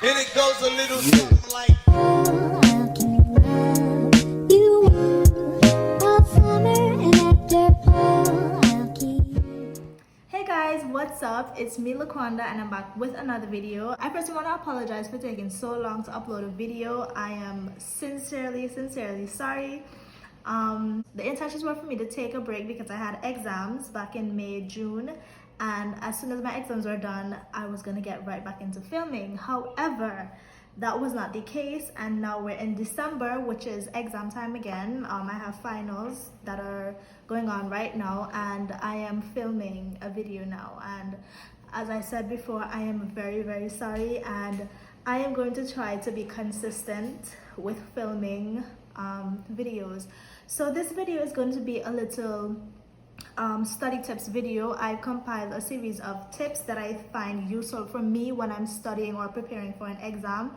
And it goes a little something like. Hey guys, what's up? It's me Laquanda and I'm back with another video. I first want to apologize for taking so long to upload a video. I am sincerely sorry. The intentions were for me to take a break because I had exams back in May, June, and as soon as my exams were done, I was gonna get right back into filming. However, that was not the case, and now we're in December, which is exam time again. I have finals that are going on right now, and I am filming a video now. And as I said before, I am very sorry, and I am going to try to be consistent with filming videos. So this video is going to be a little study tips video. I compiled a series of tips that I find useful for me when I'm studying or preparing for an exam.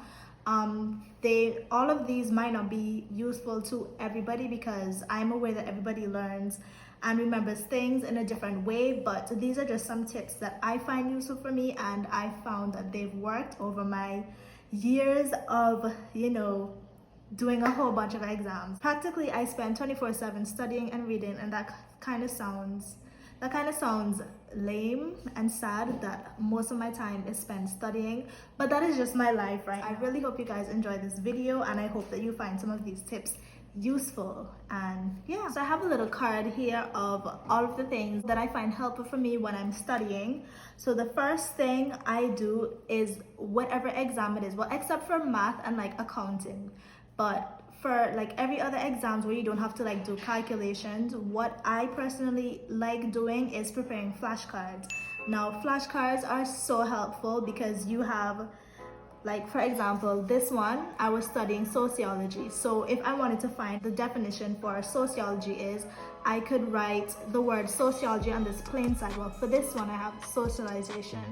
All of these might not be useful to everybody because I'm aware that everybody learns and remembers things in a different way, but these are just some tips that I find useful for me, and I found that they've worked over my years of, doing a whole bunch of exams. Practically, I spend 24/7 studying and reading, and that kind of sounds lame and sad that most of my time is spent studying, but that is just my life, right? I really hope you guys enjoy this video, and I hope that you find some of these tips useful. And yeah, so I have a little card here of all of the things that I find helpful for me when I'm studying. So the first thing I do is whatever exam it is, well, except for math and like accounting, but for like every other exams where you don't have to like do calculations, what I personally like doing is preparing flashcards. Now flashcards are so helpful because you have, like, for example, this one, I was studying sociology. So if I wanted to find the definition for sociology is, I could write the word sociology on this plain side. Well, for this one, I have socialization.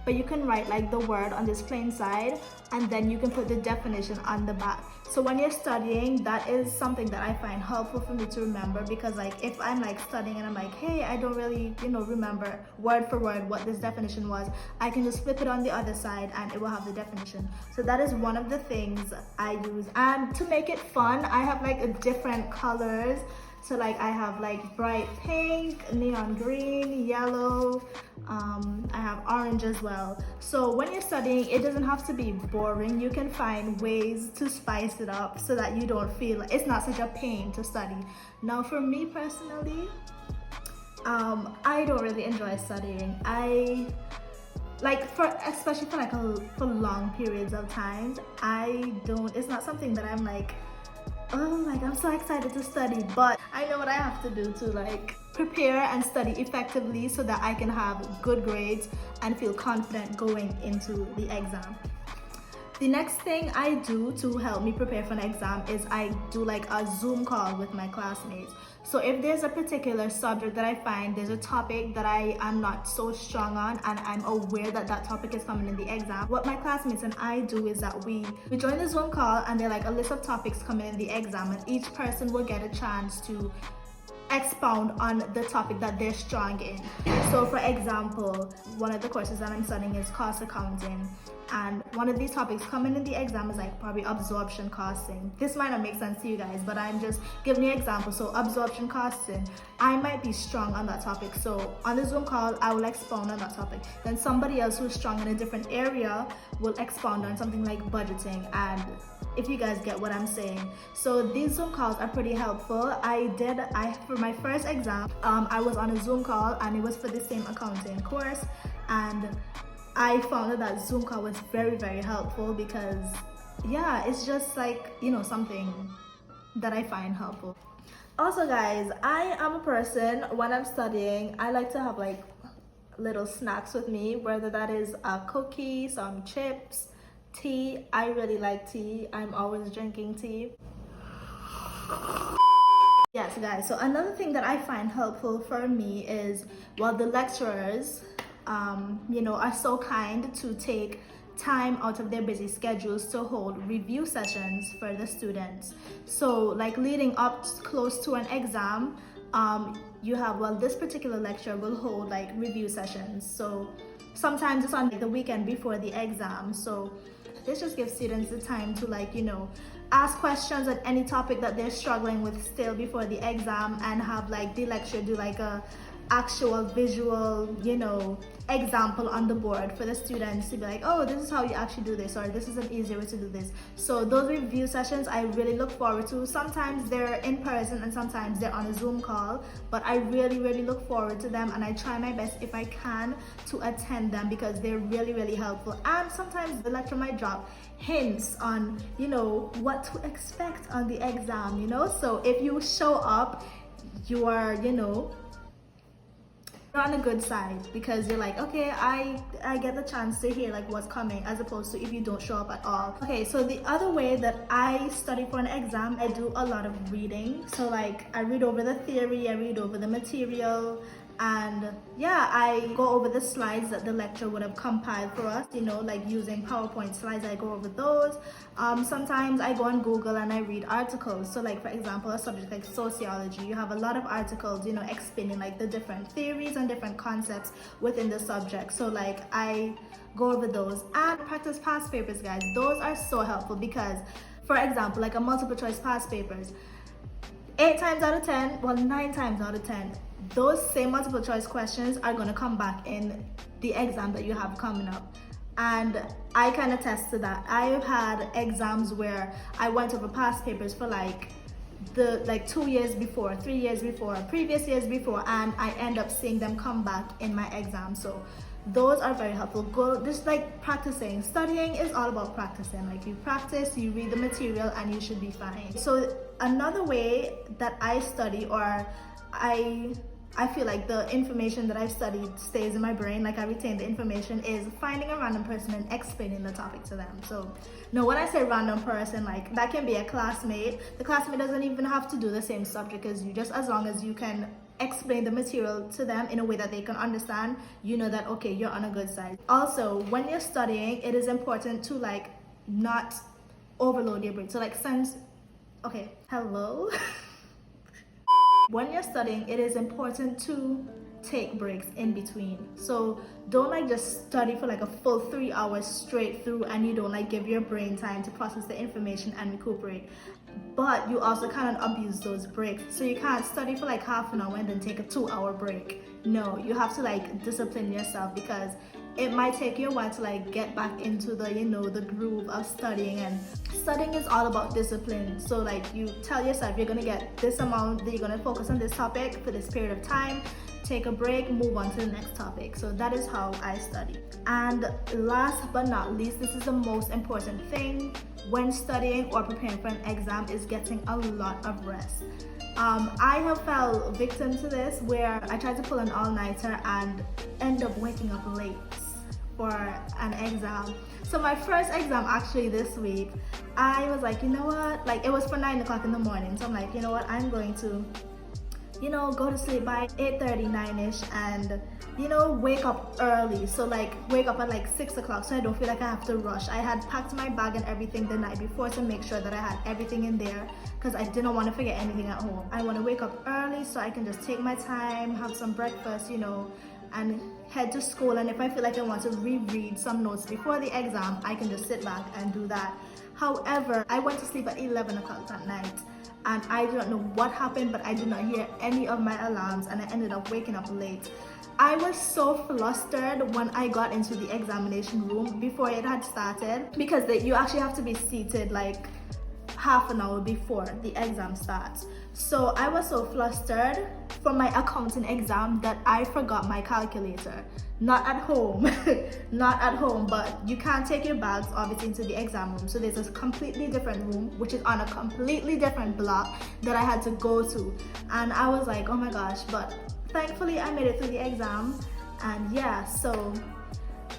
But you can write like the word on this plain side, and then you can put the definition on the back. So when you're studying, that is something that I find helpful for me to remember, because like if I'm like studying and I'm like, hey, I don't really, remember word for word what this definition was, I can just flip it on the other side and it will have the definition. So that is one of the things I use. And to make it fun, I have like different colors. So like I have like bright pink, neon green, yellow, I have orange as well. So when you're studying, it doesn't have to be boring. You can find ways to spice it up so that you don't feel like it's not such a pain to study. Now for me personally, I don't really enjoy studying. Especially for long periods of times, it's not something that I'm like, oh my god, I'm so excited to study, but I know what I have to do to like prepare and study effectively so that I can have good grades and feel confident going into the exam. The next thing I do to help me prepare for an exam is I do like a Zoom call with my classmates. So if there's a particular subject that I find, there's a topic that I am not so strong on and I'm aware that that topic is coming in the exam, what my classmates and I do is that we join the Zoom call, and they're like a list of topics coming in the exam, and each person will get a chance to expound on the topic that they're strong in. So for example, one of the courses that I'm studying is cost accounting, and one of these topics coming in the exam is like probably absorption costing. This might not make sense to you guys, but I'm just giving you an example. So absorption costing, I might be strong on that topic, so on the Zoom call I will expound on that topic. Then somebody else who's strong in a different area will expound on something like budgeting, and if you guys get what I'm saying. So these Zoom calls are pretty helpful. For my first exam, I was on a Zoom call, and it was for the same accounting course, and I found that Zoom call was very helpful because yeah, it's just like, something that I find helpful. Also guys, I am a person, when I'm studying, I like to have like little snacks with me, whether that is a cookie, some chips, tea. I really like tea. I'm always drinking tea. Yes guys, so another thing that I find helpful for me is, well, the lecturers are so kind to take time out of their busy schedules to hold review sessions for the students. So like leading up close to an exam, you have, well, this particular lecture will hold like review sessions. So sometimes it's on the weekend before the exam. So this just gives students the time to, like, you know, ask questions on any topic that they're struggling with still before the exam, and have like the lecturer do like a actual visual, you know, example on the board for the students to be like, oh, this is how you actually do this, or this is an easier way to do this. So those review sessions I really look forward to. Sometimes they're in person and sometimes they're on a Zoom call, but I really look forward to them, and I try my best if I can to attend them because they're really helpful. And sometimes the lecturer might drop hints on, you know, what to expect on the exam, you know. So if you show up, you are, you know, on a good side, because you're like, okay, I get the chance to hear like what's coming, as opposed to if you don't show up at all. Okay, so the other way that I study for an exam, I do a lot of reading. So like I read over the theory, I read over the material, and yeah, I go over the slides that the lecturer would have compiled for us, you know, like using PowerPoint slides. I go over those. Sometimes I go on Google and I read articles. So like, for example, a subject like sociology, you have a lot of articles, you know, explaining like the different theories and different concepts within the subject. So like I go over those. And practice past papers, guys. Those are so helpful because, for example, like a multiple choice past papers, 8 times out of 10, well, 9 times out of 10, those same multiple choice questions are going to come back in the exam that you have coming up. And I can attest to that. I've had exams where I went over past papers for like 2 years before, 3 years before, previous years before, and I end up seeing them come back in my exam. So those are very helpful. Go just like practicing. Studying is all about practicing. Like you practice, you read the material, and you should be fine. So another way that I study, or I feel like the information that I've studied stays in my brain, like I retain the information, is finding a random person and explaining the topic to them. So no, when I say random person, like that can be a classmate. The classmate doesn't even have to do the same subject as you, just as long as you can explain the material to them in a way that they can understand, you know that, okay, you're on a good side. Also, when you're studying, it is important to like not overload your brain. So like hello. When you're studying, it is important to take breaks in between. So don't like just study for like a full 3 hours straight through and you don't like give your brain time to process the information and recuperate. But you also cannot abuse those breaks. So you can't study for like half an hour and then take a 2-hour break. No, you have to like discipline yourself, because it might take you a while to like get back into the, you know, the groove of studying. And studying is all about discipline. So like you tell yourself you're gonna get this amount, that you're gonna focus on this topic for this period of time, take a break, move on to the next topic. So that is how I study. And last but not least, this is the most important thing when studying or preparing for an exam, is getting a lot of rest. I have fell victim to this, where I tried to pull an all-nighter and end up waking up late for an exam. So my first exam actually this week, I was like, you know what, like it was for 9 o'clock in the morning. So I'm like, you know what, I'm going to, you know, go to sleep by 8:30, 9ish, and you know, wake up early. So like wake up at like 6 o'clock so I don't feel like I have to rush. I had packed my bag and everything the night before to make sure that I had everything in there, because I didn't want to forget anything at home. I want to wake up early so I can just take my time, have some breakfast, you know, and head to school. And if I feel like I want to reread some notes before the exam, I can just sit back and do that. However, I went to sleep at 11 o'clock that night, and I don't know what happened, but I did not hear any of my alarms, and I ended up waking up late. I was so flustered when I got into the examination room before it had started, because you actually have to be seated like half an hour before the exam starts. So I was so flustered for my accounting exam that I forgot my calculator. Not at home, not at home, but you can't take your bags obviously into the exam room. So there's a completely different room, which is on a completely different block, that I had to go to. And I was like, oh my gosh, but thankfully I made it through the exam. And yeah, so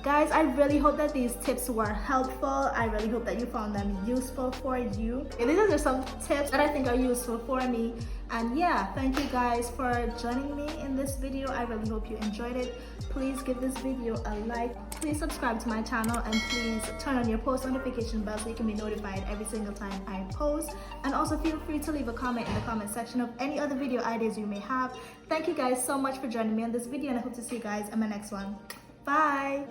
guys, I really hope that these tips were helpful. I really hope that you found them useful for you. And these are just some tips that I think are useful for me. And yeah, thank you guys for joining me in this video. I really hope you enjoyed it. Please give this video a like. Please subscribe to my channel, and please turn on your post notification bell so you can be notified every single time I post. And also feel free to leave a comment in the comment section of any other video ideas you may have. Thank you guys so much for joining me on this video, and I hope to see you guys in my next one. Bye!